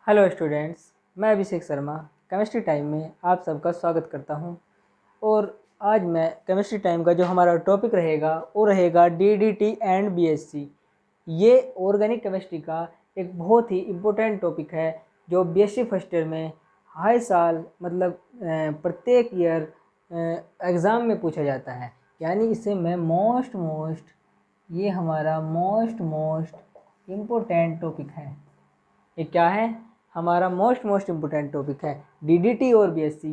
Hello students, मैं Abhishek Sharma chemistry time में आप सबका स्वागत करता हूं। और आज मैं केमिस्ट्री टाइम का जो हमारा टॉपिक रहेगा वो रहेगा डीडीटी एंड बीएससी। ये ऑर्गेनिक केमिस्ट्री का एक बहुत ही इम्पोर्टेंट टॉपिक है जो बीएससी फर्स्ट ईयर में हर साल मतलब प्रत्येक ईयर एग्ज़ाम में पूछा जाता है। यानी इसे मैं ये हमारा मोस्ट इम्पोर्टेंट टॉपिक है। ये क्या है? हमारा मोस्ट इम्पोर्टेंट टॉपिक है डीडीटी और बीएससी।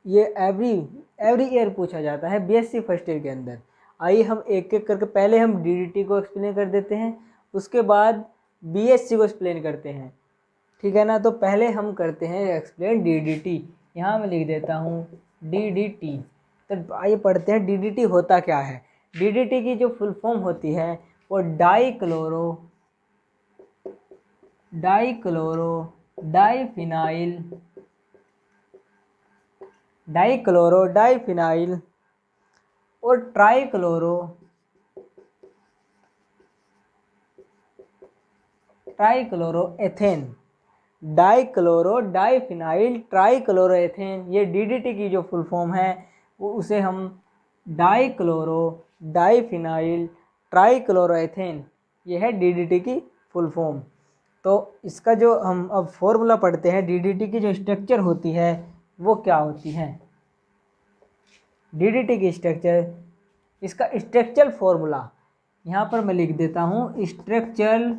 ये एवरी ईयर पूछा जाता है बीएससी फर्स्ट ईयर के अंदर। आइए हम एक एक करके पहले हम डीडीटी को एक्सप्लेन कर देते हैं, उसके बाद बीएससी को एक्सप्लेन करते हैं, ठीक है ना। तो पहले हम करते हैं एक्सप्लेन डीडीटी। यहाँ मैं लिख देता हूँ डीडीटी। तो आइए पढ़ते हैं डीडीटी होता क्या है। डीडीटी की जो फुल फॉर्म होती है वो डाइक्लोरो डाइफिनाइल और ट्राइक्लोरोएथेन। डाइक्लोरो डाइफिनाइल ट्राइक्लोरोएथेन, ये डीडीटी की जो फुल फॉर्म है वो उसे हम डाइक्लोरो डाइफिनाइल ट्राइक्लोरोएथेन, ये है डीडीटी की फुल फॉर्म। तो इसका जो हम अब फॉर्मूला पढ़ते हैं, डीडीटी की जो स्ट्रक्चर होती है वो क्या होती है। डीडीटी की स्ट्रक्चर, इसका स्ट्रक्चरल फॉर्मूला यहाँ पर मैं लिख देता हूँ। Structural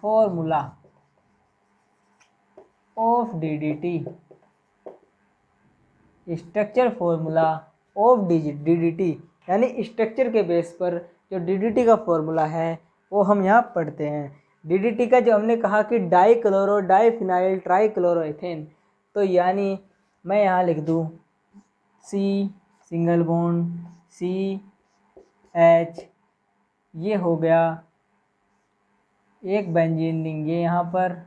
formula of DDT. यानी स्ट्रक्चर के बेस पर जो डीडीटी का फॉर्मूला है वो हम यहाँ पढ़ते हैं। डीडीटी का जो हमने कहा कि डाइक्लोरो डाइफिनाइल ट्राइक्लोरोएथेन, तो यानी मैं यहाँ लिख दूँ सी सिंगल बॉन्ड CH, ये हो गया एक बेंजीन रिंग, ये यहाँ पर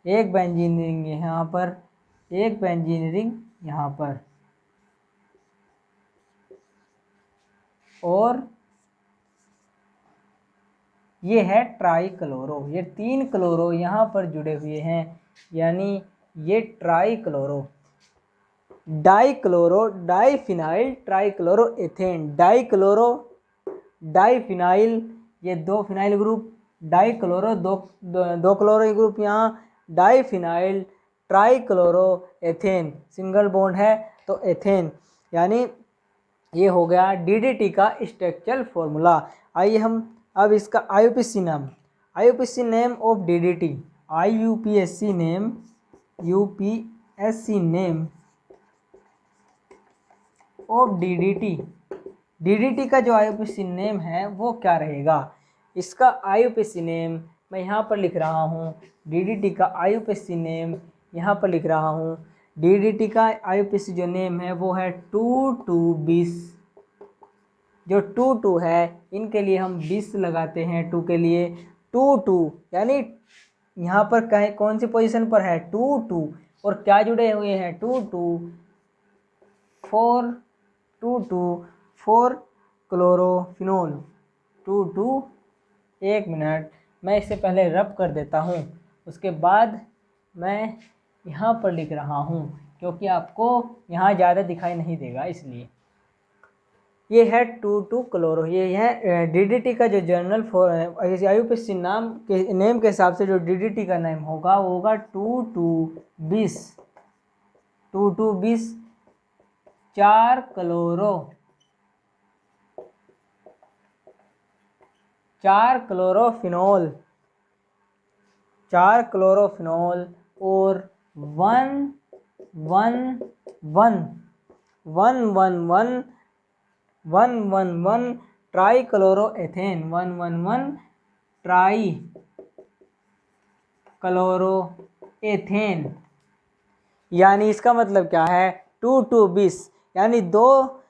एक बेंजीन रिंग, यहाँ पर एक बेंजीन रिंग, यहाँ पर, और ये है ट्राइक्लोरो। ये 3 क्लोरो यहाँ पर जुड़े हुए हैं, यानी ये trichloro. Dichloro diphenyl trichloroethane, dichloro diphenyl, ये 2 फिनाइल ग्रुप, डाइक्लोरो दो क्लोरो ग्रुप यहाँ, डाइफिनाइल ट्राइक्लोरोएथेन सिंगल बॉन्ड है तो एथेन, यानी ये हो गया डीडीटी का स्ट्रक्चरल फॉर्मूला। आइए हम अब इसका IUPAC name of DDT, UPSC name of DDT का जो आईयूपीएसी नेम है वो क्या रहेगा। इसका आईयूपीएसी नेम मैं यहाँ पर लिख रहा हूँ। डीडीटी का आईयूपीएसी नेम यहाँ पर लिख रहा हूँ। डीडीटी का आईयूपीएसी जो नेम है वो है 2220। जो 22 है इनके लिए हम 20 लगाते हैं, 2 के लिए 22, यानी यहाँ पर कौन सी पोजीशन पर है 22, और क्या जुड़े हुए हैं 4 क्लोरोफिनोल। 22, एक मिनट मैं इसे पहले रब कर देता हूँ, उसके बाद मैं यहाँ पर लिख रहा हूँ क्योंकि आपको यहाँ ज़्यादा दिखाई नहीं देगा, इसलिए ये है 22 क्लोरो। ये है डीडीटी का जो जनरल आईयूपीएसी नेम के हिसाब से जो डीडीटी का नेम होगा वो होगा 2220। 2220 4 क्लोरोफिनोल और 111 ट्राइक्लोरोएथेन, 111 ट्राइक्लोरोएथेन। यानी इसका मतलब क्या है 2220, यानी दो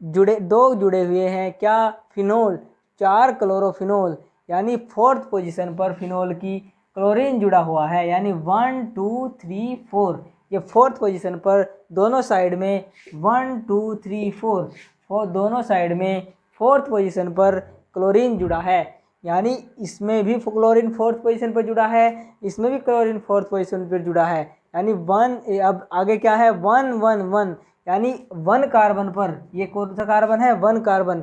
जुड़े हुए हैं क्या फिनोल, 4 क्लोरोफिनोल, यानी 4th पोजीशन पर फिनोल की क्लोरीन जुड़ा हुआ है, यानी 1 2 3 4। ये 4th पोजीशन पर दोनों साइड में 1 2 3 4 दोनों साइड में फोर्थ पोजीशन पर क्लोरीन जुड़ा है, यानी इसमें भी क्लोरीन फोर्थ पोजीशन पर जुड़ा है, इसमें भी क्लोरीन फोर्थ पोजीशन पर जुड़ा है, यानी वन। अब आगे क्या है, 1 1 1, यानी 1 कार्बन पर, ये कौन सा कार्बन है, 1 कार्बन,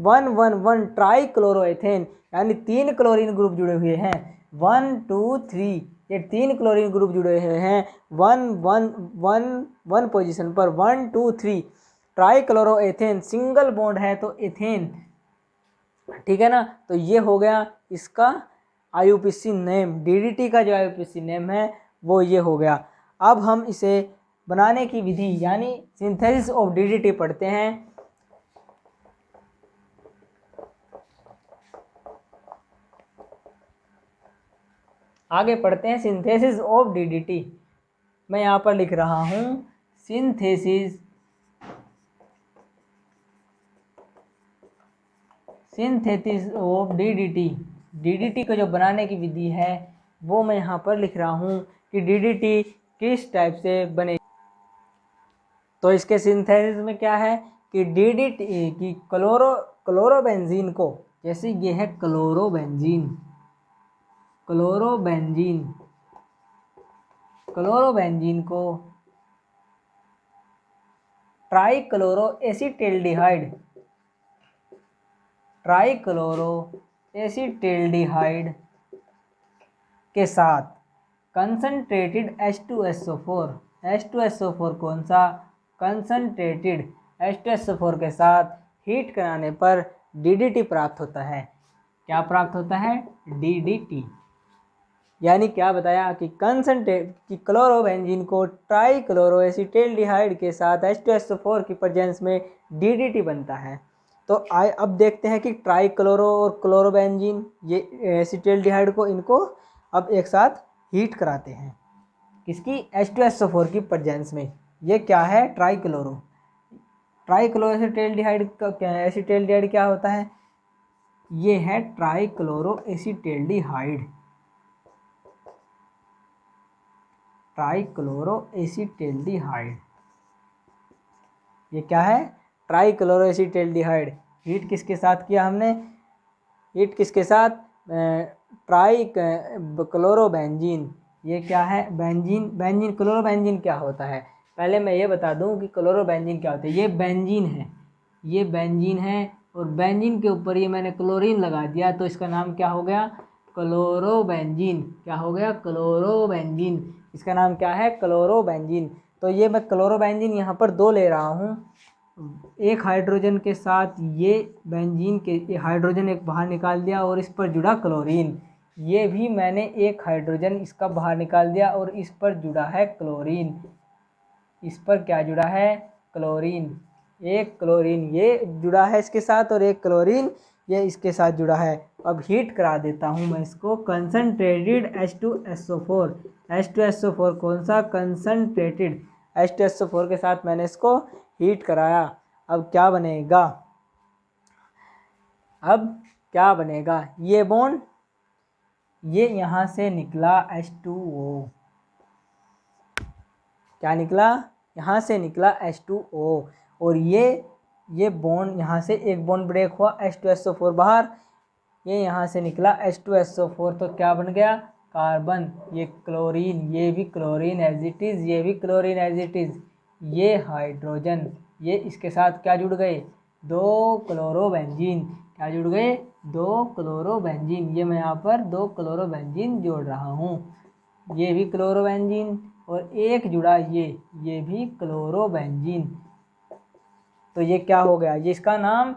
1 1 1 ट्राई क्लोरोएथेन, यानी 3 क्लोरीन ग्रुप जुड़े हुए हैं, 1 2 3, ये 3 क्लोरीन ग्रुप जुड़े हुए हैं 1 1 1 1 पोजीशन पर, 1 2 3 ट्राई क्लोरोएथेन, सिंगल बॉन्ड है तो एथेन, ठीक है ना। तो ये हो गया इसका आईयूपीएसी नेम, डीडीटी का जो आईयूपीएसी नेम है वो ये हो गया। अब हम इसे बनाने की विधि यानी सिंथेसिस ऑफ डीडीटी पढ़ते हैं। आगे पढ़ते हैं सिंथेसिस ऑफ डीडीटी। मैं यहाँ पर लिख रहा हूँ सिंथेसिस ऑफ डीडीटी। डीडीटी को जो बनाने की विधि है वो मैं यहाँ पर लिख रहा हूँ कि डीडीटी किस टाइप से बने। तो इसके सिंथेसिस में क्या है कि डीडीटी की क्लोरोबेंजीन को, जैसे ये है क्लोरोबेंजीन को ट्राइक्लोरोएसिटिल्डिहाइड के साथ कंसंट्रेटेड H2SO4 कौन सा, कंसंट्रेटेड H2SO4 के साथ हीट कराने पर डीडीटी प्राप्त होता है। क्या प्राप्त होता है, डीडीटी। यानी क्या बताया कि कि क्लोरोबेंजीन को ट्राइक्लोरोएसिटिल्डिहाइड के साथ H2SO4 की प्रेजेंस में डीडीटी बनता है। तो अब देखते हैं कि ट्राइक्लोरो और क्लोरोबेंजीन, ये एसिटिल्डिहाइड को, इनको अब एक साथ हीट कराते हैं किसकी, H2SO4 की प्रेजेंस में। ये क्या है, ट्राइक्लोरोएसिटिल्डिहाइड का क्या है, एसिटिल्डिहाइड क्या होता है, ये है ट्राइक्लोरोएसिटिल्डिहाइड। ये क्या है, ट्राइक्लोरोएसिटिल्डिहाइड। हीट किसके साथ किया हमने, हीट किसके साथ, क्लोरोबेंजीन। ये क्या है, बेंजीन। क्लोरोबेंजीन क्या होता है, पहले मैं ये बता दूं कि क्लोरोबेंजीन क्या होता है। ये बेंजीन है और बेंजीन के ऊपर ये मैंने क्लोरीन लगा दिया तो इसका नाम क्या हो गया, क्लोरोबेंजीन। क्या हो गया, क्लोरोबेंजीन। इसका नाम क्या है, क्लोरोबेंजीन। तो ये मैं क्लोरोबेंजीन यहाँ पर 2 ले रहा हूँ, एक हाइड्रोजन के साथ ये बेंजीन के हाइड्रोजन एक बाहर निकाल दिया और इस पर जुड़ा क्लोरीन। ये भी मैंने एक हाइड्रोजन इसका बाहर निकाल दिया और इस पर जुड़ा है क्लोरीन। इस पर क्या जुड़ा है, क्लोरीन। एक क्लोरीन ये जुड़ा है इसके साथ और एक क्लोरीन ये इसके साथ जुड़ा है। अब हीट करा देता हूँ मैं इसको, कंसनट्रेटेड H2SO4 कौन सा, कंसनट्रेटेड H2SO4 के साथ मैंने इसको हीट कराया। अब क्या बनेगा, ये बॉन्ड, ये यहाँ से निकला H2O, क्या निकला, यहाँ से निकला H2O, और ये बॉन्ड यहाँ से एक बॉन्ड ब्रेक हुआ, H2SO4 बाहर, ये यहाँ से निकला H2SO4, तो क्या बन गया, कार्बन। ये क्लोरीन, ये भी क्लोरीन एज इट इज़, ये भी क्लोरीन एज इट इज़। ये हाइड्रोजन, ये इसके साथ क्या जुड़ गए, 2 क्लोरोबेंजीन। क्या जुड़ गए, 2 क्लोरोबेंजीन। ये मैं यहाँ पर 2 क्लोरोबेंजीन जोड़ रहा हूँ। ये भी क्लोरोबेंजीन और एक जुड़ा ये भी क्लोरोबेंजीन। तो ये क्या हो गया, ये इसका नाम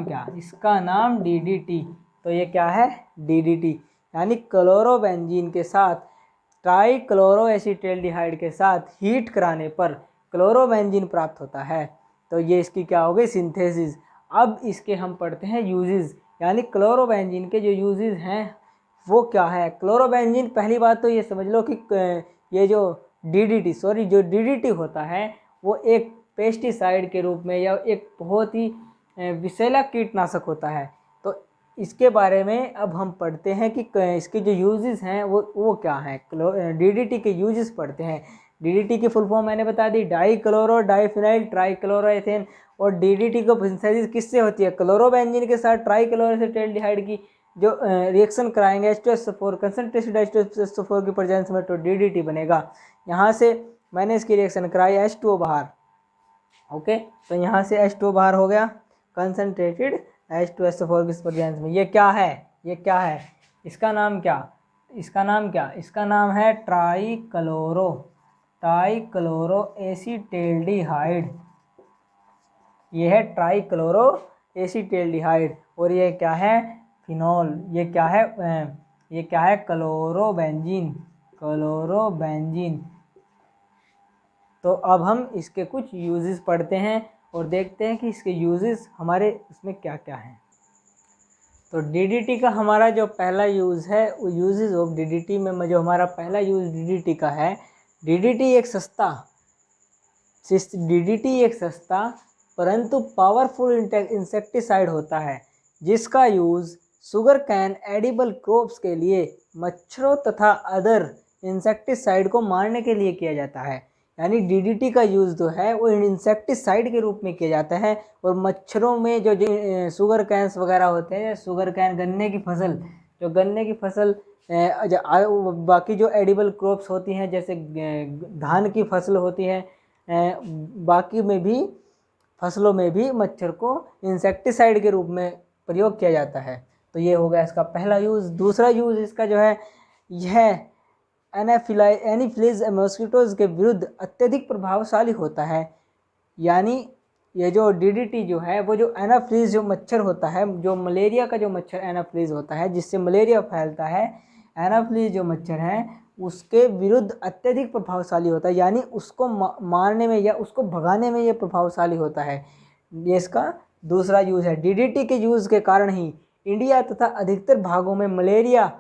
क्या, इसका नाम डीडीटी। तो ये क्या है, डीडीटी, यानी क्लोरोबेंजीन के साथ ट्राइक्लोरोएसिटिल्डिहाइड के साथ हीट कराने पर क्लोरोबेंजीन प्राप्त होता है। तो ये इसकी क्या हो गई, सिंथेसिस। अब इसके हम पढ़ते हैं यूजेस, यानी क्लोरोबेंजीन के जो यूजेस हैं वो क्या है। क्लोरोबेंजीन, पहली बात तो ये समझ लो कि ये जो डीडीटी होता है वो एक पेस्टिसाइड के रूप में या एक बहुत ही विषैला कीटनाशक होता है। तो इसके बारे में अब हम पढ़ते हैं कि इसके जो यूजेस हैं वो क्या हैं। डीडीटी के यूजेस पढ़ते हैं। DDT की फुल फॉर्म मैंने बता दी, डाई क्लोरो डाइफिनाइल ट्राइक्लोरोएथेन। और DDT को सिंथेसिस किससे होती है? क्लोरोबेंजीन के साथ ट्राइक्लोरोएसिटाल्डिहाइड की जो रिएक्शन कराएंगे H2SO4 कंसनट्रेटेड H2SO4 की प्रेजेंस में, तो DDT बनेगा। यहाँ से मैंने इसकी रिएक्शन कराई, H2O बाहर, ओके, तो यहाँ से H2O बाहर हो गया, कंसनट्रेटेड H2SO4 की प्रेजेंस में। ये क्या है? ये क्या है? इसका नाम क्या? इसका नाम क्या? इसका नाम है ट्राइक्लोरो एसीटेल्डिहाइड। ये है ट्राइक्लोरो एसीटेल्डिहाइड। और ये क्या है? फिनॉल। ये क्या है? ये क्या है? क्लोरोबेंजीन। तो अब हम इसके कुछ यूजेस पढ़ते हैं और देखते हैं कि इसके यूजेस हमारे इसमें क्या क्या हैं। तो DDT का हमारा जो पहला यूज़ है, वो यूजेस ऑफ DDT में जो हमारा पहला यूज़ DDT का है, DDT एक सस्ता परंतु पावरफुल इंसेक्टिसाइड होता है, जिसका use sugar cane edible crops के लिए मच्छरों तथा अदर इंसेक्टिसाइड को मारने के लिए किया जाता है। यानी DDT का यूज़ जो है वो इंसेक्टिसाइड के रूप में किया जाता है। और मच्छरों में जो शुगर कैन्स वगैरह होते हैं, शुगर कैन गन्ने की फसल, बाकी जो एडिबल क्रॉप्स होती हैं जैसे धान की फसल होती है, बाकी में भी फसलों में भी मच्छर को इंसेक्टिसाइड के रूप में प्रयोग किया जाता है। तो ये हो गया इसका पहला यूज़। दूसरा यूज़ इसका जो है, यह एनाफिलीज मॉस्किटोज़ के विरुद्ध अत्यधिक प्रभावशाली होता है। यानी ये जो DDT जो है, वो जो एनाफिलीज जो मच्छर होता है, जो मलेरिया का जो मच्छर एनाफिलीज होता है जिससे मलेरिया फैलता है, एनाफिलीज जो मच्छर है उसके विरुद्ध अत्यधिक प्रभावशाली होता है। यानी उसको मारने में या उसको भगाने में ये प्रभावशाली होता है। ये इसका दूसरा यूज़ है। DDT के यूज़ के कारण ही इंडिया तथा अधिकतर भागों में मलेरिया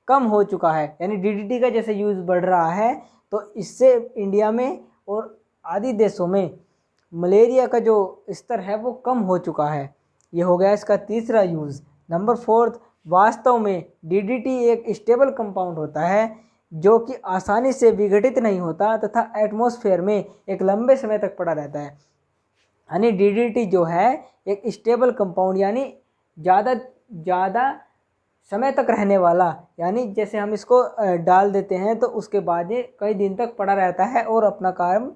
कम हो चुका है। यानी DDT का जैसे यूज़ बढ़ रहा है तो इससे इंडिया में और आदि देशों में मलेरिया का जो स्तर है वो कम हो चुका है। ये हो गया इसका तीसरा यूज़। नंबर 4, वास्तव में DDT एक स्टेबल कंपाउंड होता है जो कि आसानी से विघटित नहीं होता तथा एटमॉस्फेयर में एक लंबे समय तक पड़ा रहता है। यानी DDT जो है एक स्टेबल कंपाउंड, यानी ज़्यादा समय तक रहने वाला। यानी जैसे हम इसको डाल देते हैं तो उसके बाद ये कई दिन तक पड़ा रहता है और अपना काम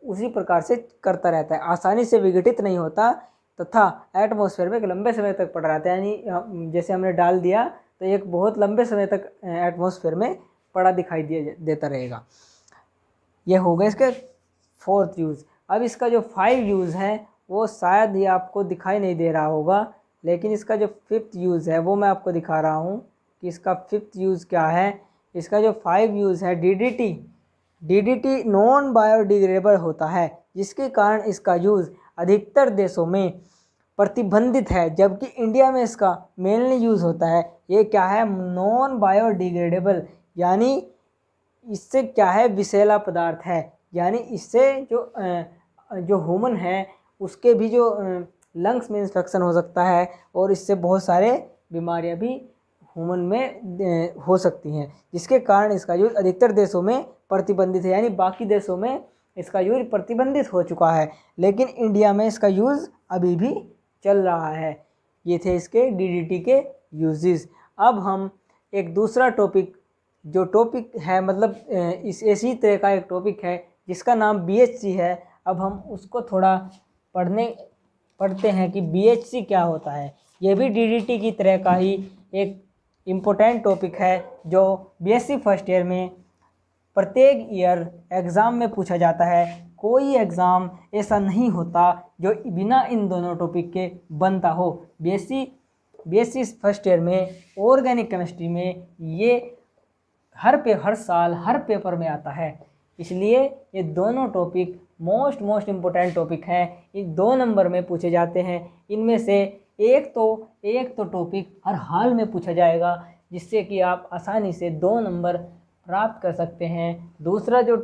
उसी प्रकार से करता रहता है, आसानी से विघटित नहीं होता तथा एटमॉस्फेयर में एक लंबे समय तक पड़ा रहता है। यानी जैसे हमने डाल दिया तो एक बहुत लंबे समय तक एटमॉस्फेयर में पड़ा दिखाई देता रहेगा। यह हो गया इसका 4th यूज़। अब इसका जो 5 यूज़ है वो शायद ही आपको दिखाई नहीं दे रहा होगा, लेकिन इसका जो 5th यूज़ है वो मैं आपको दिखा रहा हूँ कि इसका 5th यूज़ क्या है। इसका जो 5 यूज़ है, DDT नॉन बायोडिग्रेडेबल होता है, जिसके कारण इसका यूज़ अधिकतर देशों में प्रतिबंधित है, जबकि इंडिया में इसका मेनली यूज़ होता है। ये क्या है? Non biodegradable. यानी इससे क्या है? विषैला पदार्थ है। यानी इससे जो ह्यूमन है उसके भी जो लंग्स में इन्फेक्शन हो सकता है और इससे बहुत सारे बीमारियां भी ह्यूमन में हो सकती हैं, जिसके कारण इसका यूज़ अधिकतर देशों में प्रतिबंधित है। यानी बाकी देशों में इसका यूज़ प्रतिबंधित हो चुका है, लेकिन इंडिया में इसका यूज़ अभी भी चल रहा है। ये थे इसके DDT के यूजेस। अब हम एक दूसरा टॉपिक है, मतलब इसी तरह का एक टॉपिक है जिसका नाम BHC है। अब हम उसको थोड़ा पढ़ते हैं कि BHC क्या होता है। ये भी DDT की तरह का ही एक इम्पोर्टेंट टॉपिक है जो BSc फर्स्ट ईयर में प्रत्येक ईयर एग्ज़ाम में पूछा जाता है। कोई एग्ज़ाम ऐसा नहीं होता जो बिना इन दोनों टॉपिक के बनता हो। BSc फर्स्ट ईयर में ऑर्गेनिक केमिस्ट्री में ये हर साल हर पेपर में आता है, इसलिए ये दोनों टॉपिक मोस्ट इम्पोर्टेंट टॉपिक हैं। ये 2 नंबर में पूछे जाते हैं। इनमें से एक तो टॉपिक हर हाल में पूछा जाएगा, जिससे कि आप आसानी से 2 नंबर प्राप्त कर सकते हैं। दूसरा जो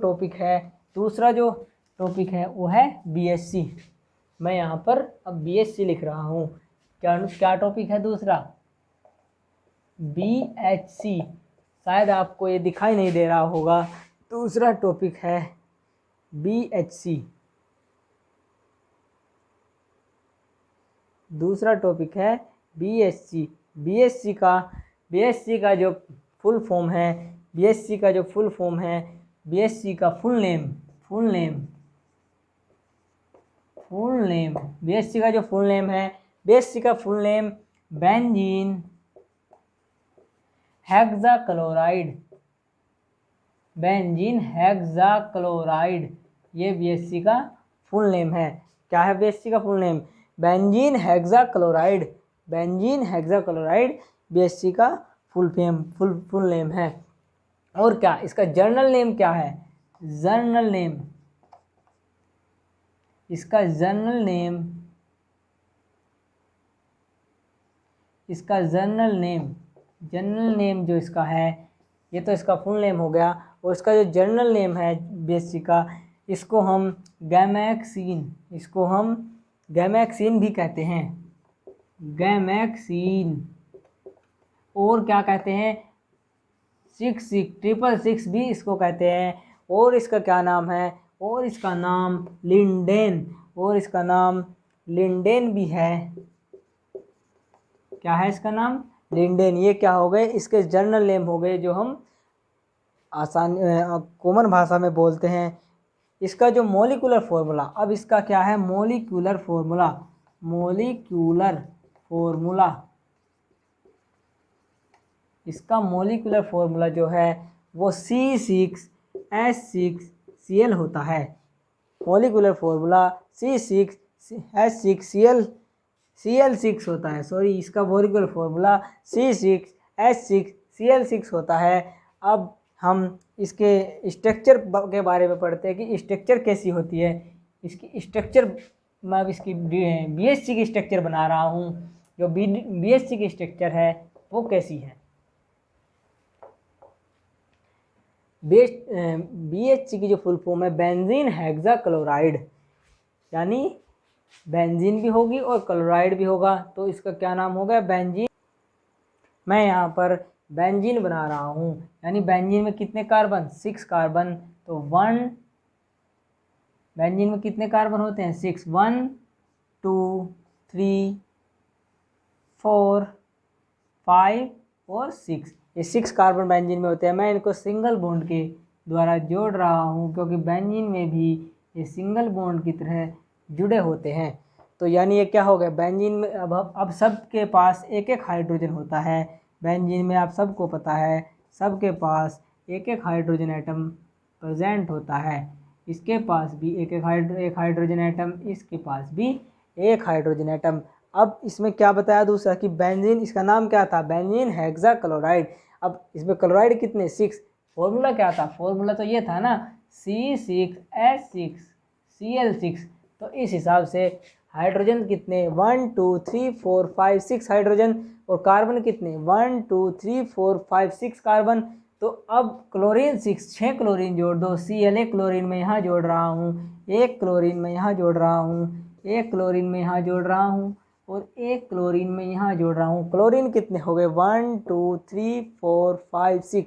टॉपिक है वो है BSc। मैं यहाँ पर अब BSc लिख रहा हूँ। क्या टॉपिक है दूसरा? BHC। शायद आपको ये दिखाई नहीं दे रहा होगा। दूसरा टॉपिक है BHC। दूसरा टॉपिक है BHC। BHC का जो फुल फॉर्म है, BHC का फुल नेम, BHC का जो फुल नेम है, BHC का फुल नेम बेंजीन हेक्साक्लोराइड, ये BHC का फुल नेम है। क्या है BHC का full name? Benzene hexachloride, BHC का फुल नेम है। और क्या इसका जर्नल नेम क्या है? इसका जर्नल नेम जो इसका है, ये तो इसका फुल नेम हो गया, और इसका जो जर्नल नेम है BHC का, इसको हम गैमैक्सीन भी कहते हैं, और क्या कहते हैं, 666 भी इसको कहते हैं। और इसका क्या नाम है? और इसका नाम लिंडेन भी है। क्या है इसका नाम? लिंडेन। ये क्या हो गए? इसके जर्नल नेम हो गए, जो हम कॉमन भाषा में बोलते हैं। इसका जो मॉलिक्यूलर फॉर्मूला, अब इसका क्या है? मॉलिक्यूलर फॉर्मूला, इसका मॉलिक्यूलर फॉर्मूला जो है वो C6H6Cl होता है। मॉलिक्यूलर फॉर्मूला C6H6Cl6 होता है। सॉरी, इसका मॉलिक्यूलर फॉर्मूला C6H6Cl6 होता है। अब हम इसके स्ट्रक्चर के बारे में पढ़ते हैं कि स्ट्रक्चर कैसी होती है। इसकी स्ट्रक्चर, मैं अब इसकी BHC की स्ट्रक्चर बना रहा हूँ। जो BHC की स्ट्रक्चर है वो कैसी है? BHC की जो फुल फॉर्म है बेंजीन हेक्साक्लोराइड, यानी बेंजीन भी होगी और क्लोराइड भी होगा, तो इसका क्या नाम होगा? बेंजीन। मैं यहाँ पर बेंजीन बना रहा हूँ, यानी बेंजीन में कितने कार्बन? 6 कार्बन। तो बेंजीन में कितने कार्बन होते हैं? 6। 1 2 3 4 5 और 6, ये 6 कार्बन बेंजीन में होते हैं। मैं इनको सिंगल बॉन्ड के द्वारा जोड़ रहा हूँ, क्योंकि बेंजीन में भी ये सिंगल बॉन्ड की तरह जुड़े होते हैं। तो यानी ये क्या हो गया? बेंजीन में अब सबके पास एक एक हाइड्रोजन होता है। बेंजीन में आप सबको पता है, सबके पास एक एक हाइड्रोजन एटम प्रेजेंट होता है। इसके पास भी एक हाइड्रोजन एटम, इसके पास भी एक हाइड्रोजन एटम। अब इसमें क्या बताया दूसरा कि बेंजीन, इसका नाम क्या था? Benzene hexachloride. अब इसमें क्लोराइड कितने? 6। फॉर्मूला क्या था? फॉर्मूला तो ये था ना, C6H6Cl6। तो इस हिसाब से हाइड्रोजन कितने? 1 2 3 4 5 6 हाइड्रोजन, और कार्बन कितने? 1 2 3 4 5 6 कार्बन। तो अब क्लोरीन 6 क्लोरीन जोड़ दो। Cl, एक क्लोरीन में यहाँ जोड़ रहा हूँ, एक क्लोरीन में यहाँ जोड़ रहा हूँ, एक क्लोरीन में यहाँ जोड़ रहा हूँ, और एक क्लोरीन में यहाँ जोड़ रहा हूँ। क्लोरीन कितने हो गए? 1 2 3 4 5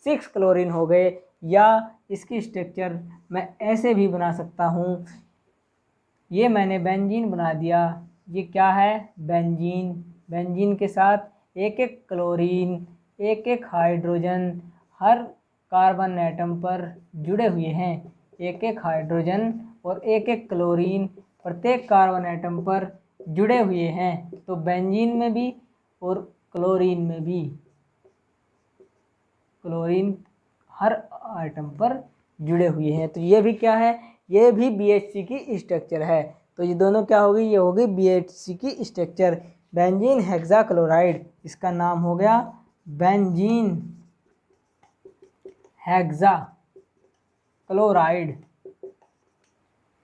6 क्लोरीन हो गए। या इसकी स्ट्रक्चर मैं ऐसे भी बना सकता हूँ, ये मैंने बेंजीन बना दिया। ये क्या है? बेंजीन के साथ एक एक क्लोरीन, एक एक हाइड्रोजन हर कार्बन एटम पर जुड़े हुए हैं। एक एक हाइड्रोजन और एक एक क्लोरीन प्रत्येक कार्बन एटम पर जुड़े हुए हैं। तो बेंजीन में भी और क्लोरीन में भी, क्लोरीन हर आइटम पर जुड़े हुए हैं। तो ये भी क्या है? ये भी BHC की स्ट्रक्चर है। तो ये दोनों क्या होगी? ये होगी BHC की स्ट्रक्चर, बेंजीन हेक्साक्लोराइड। इसका नाम हो गया बेंजीन हेक्साक्लोराइड।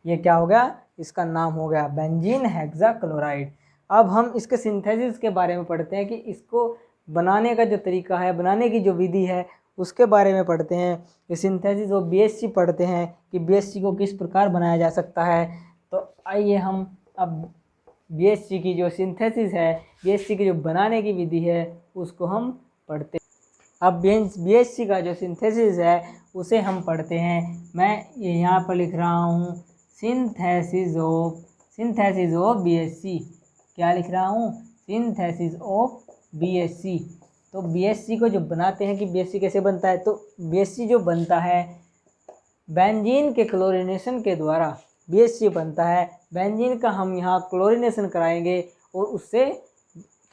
ये क्या हो गया? इसका नाम हो गया बेंजीन हेक्साक्लोराइड। अब हम इसके सिंथेसिस के बारे में पढ़ते हैं कि इसको बनाने का जो तरीका है, बनाने की जो विधि है, उसके बारे में पढ़ते हैं। ये सिंथेसिस और BHC पढ़ते हैं कि BHC को किस प्रकार बनाया जा सकता है। तो आइए हम अब BHC की जो सिंथेसिस है, BHC की जो बनाने की विधि है, उसको हम पढ़ते हैं। अब BHC का जो सिंथेसिस है उसे हम पढ़ते हैं। मैं यहाँ पर लिख रहा हूँ सिंथेसिस ऑफ बीएससी। क्या लिख रहा हूँ? Synthesis of BSc. तो बीएससी को जो बनाते हैं कि बीएससी कैसे बनता है, तो बीएससी जो बनता है बेंजीन के क्लोरीनेशन के द्वारा बीएससी बनता है। बेंजीन का हम यहाँ क्लोरीनेशन कराएंगे और उससे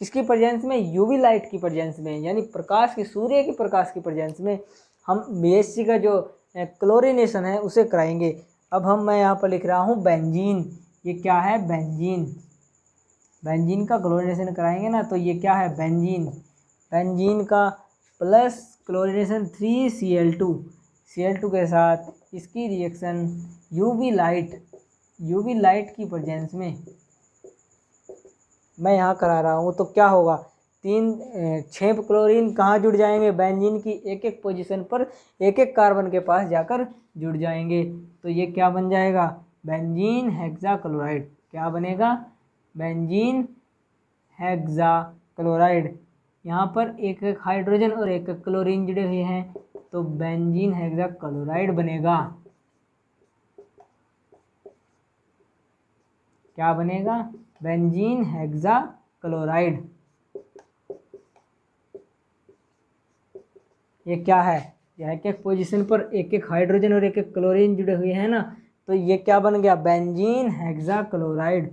किसकी प्रेजेंस में? यूवी लाइट की प्रेजेंस में, यानी प्रकाश की, सूर्य की प्रकाश की प्रेजेंस में हम बीएससी का जो क्लोरीनेशन है उसे कराएंगे। अब मैं यहाँ पर लिख रहा हूँ बेंजीन। ये क्या है? बेंजीन। बेंजीन का क्लोरीनेशन कराएंगे ना, तो ये क्या है? बेंजीन। बेंजीन का प्लस क्लोरीनेशन 3Cl2 के साथ इसकी रिएक्शन यूवी लाइट की प्रेजेंस में मैं यहाँ करा रहा हूँ। तो क्या होगा? 6 क्लोरीन कहाँ जुड़ जाएंगे? बेंजीन की एक एक पोजीशन पर एक एक कार्बन के पास जाकर जुड़ जाएंगे। तो ये क्या बन जाएगा? Benzene hexachloride. क्या बनेगा? Benzene hexachloride. यहाँ पर एक एक हाइड्रोजन और एक एक क्लोरीन जुड़े हुए हैं, तो बेंजीन हेक्साक्लोराइड बनेगा। क्या बनेगा? Benzene hexachloride. ये क्या है? यह एक एक पोजीशन पर एक एक हाइड्रोजन और एक एक क्लोरीन जुड़े हुए हैं ना, तो ये क्या बन गया? Benzene hexachloride.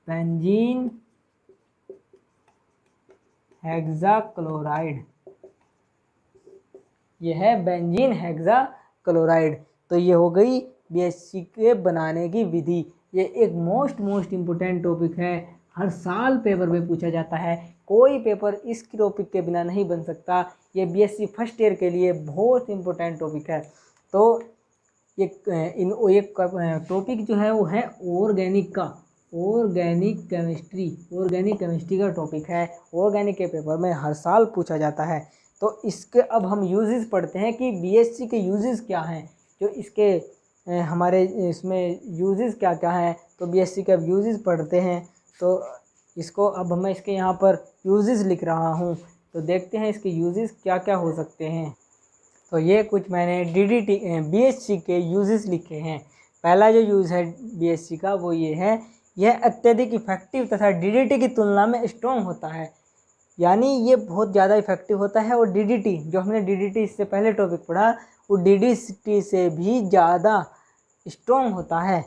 बेंजीन हेक्साक्लोराइड, ये है बेंजीन हेक्साक्लोराइड। तो ये हो गई बीएससी के बनाने की विधि। ये एक मोस्ट इम्पोर्टेंट टॉपिक है, हर साल पेपर में पूछा जाता है। कोई पेपर इस टॉपिक के बिना नहीं बन सकता। ये बीएससी फर्स्ट ईयर के लिए बहुत इम्पोर्टेंट टॉपिक है। तो एक टॉपिक जो है वो है ऑर्गेनिक केमिस्ट्री का टॉपिक है। ऑर्गेनिक के पेपर में हर साल पूछा जाता है। तो इसके अब हम यूजेस पढ़ते हैं कि बीएससी के यूजेस क्या हैं, जो इसके हमारे इसमें यूजेस क्या क्या हैं। तो बीएससी के अब यूजेस पढ़ते हैं। तो इसको अब मैं इसके यहाँ पर यूजेस लिख रहा हूँ, तो देखते हैं इसके यूजेस क्या क्या हो सकते हैं। तो ये कुछ मैंने बीएससी के यूजेस लिखे हैं। पहला जो यूज़ है बीएससी का वो ये है, यह अत्यधिक इफेक्टिव तथा डीडीटी की तुलना में स्ट्रॉन्ग होता है। यानी ये बहुत ज़्यादा इफेक्टिव होता है। और डीडीटी, जो हमने डीडीटी इससे पहले टॉपिक पढ़ा, वो डीडीटी से भी ज़्यादा स्ट्रॉन्ग होता है।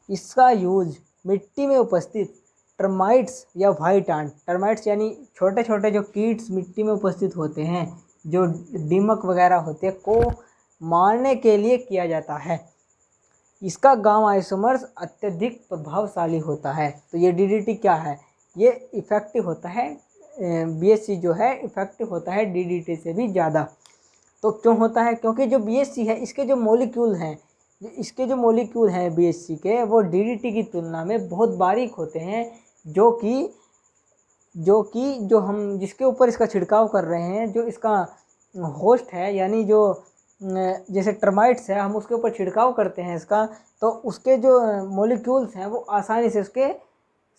इसका यूज मिट्टी में उपस्थित टर्माइट्स या वाइट आंट, टर्माइट्स यानी छोटे छोटे जो कीट्स मिट्टी में उपस्थित होते हैं, जो दीमक वगैरह होते हैं, को मारने के लिए किया जाता है। इसका गामा आइसोमर्स अत्यधिक प्रभावशाली होता है। तो ये डीडीटी क्या है? ये इफेक्टिव होता है। बीएससी जो है इफेक्टिव होता है डीडीटी से भी ज़्यादा। तो क्यों होता है? क्योंकि जो बीएससी है इसके जो मॉलिक्यूल हैं बीएससी के, वो डीडीटी की तुलना में बहुत बारीक होते हैं, जो हम जिसके ऊपर इसका छिड़काव कर रहे हैं, जो इसका होस्ट है, यानी जो जैसे टर्माइट्स है, हम उसके ऊपर छिड़काव करते हैं इसका, तो उसके जो मॉलिक्यूल्स हैं वो आसानी से उसके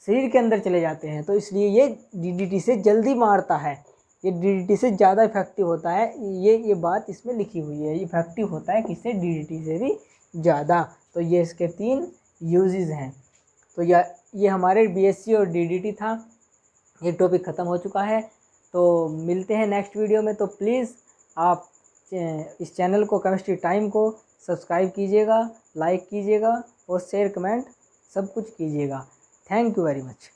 शरीर के अंदर चले जाते हैं। तो इसलिए ये डीडीटी से जल्दी मारता है, ये डीडीटी से ज़्यादा इफेक्टिव होता है। ये बात इसमें लिखी हुई है, इफेक्टिव होता है किससे? डीडीटी से भी ज़्यादा। तो ये इसके 3 यूजेस हैं। तो ये हमारे बीएससी और डीडीटी था। ये टॉपिक ख़त्म हो चुका है। तो मिलते हैं नेक्स्ट वीडियो में। तो प्लीज़ आप इस चैनल को, केमिस्ट्री टाइम को सब्सक्राइब कीजिएगा, लाइक कीजिएगा और शेयर कमेंट सब कुछ कीजिएगा। Thank you very much.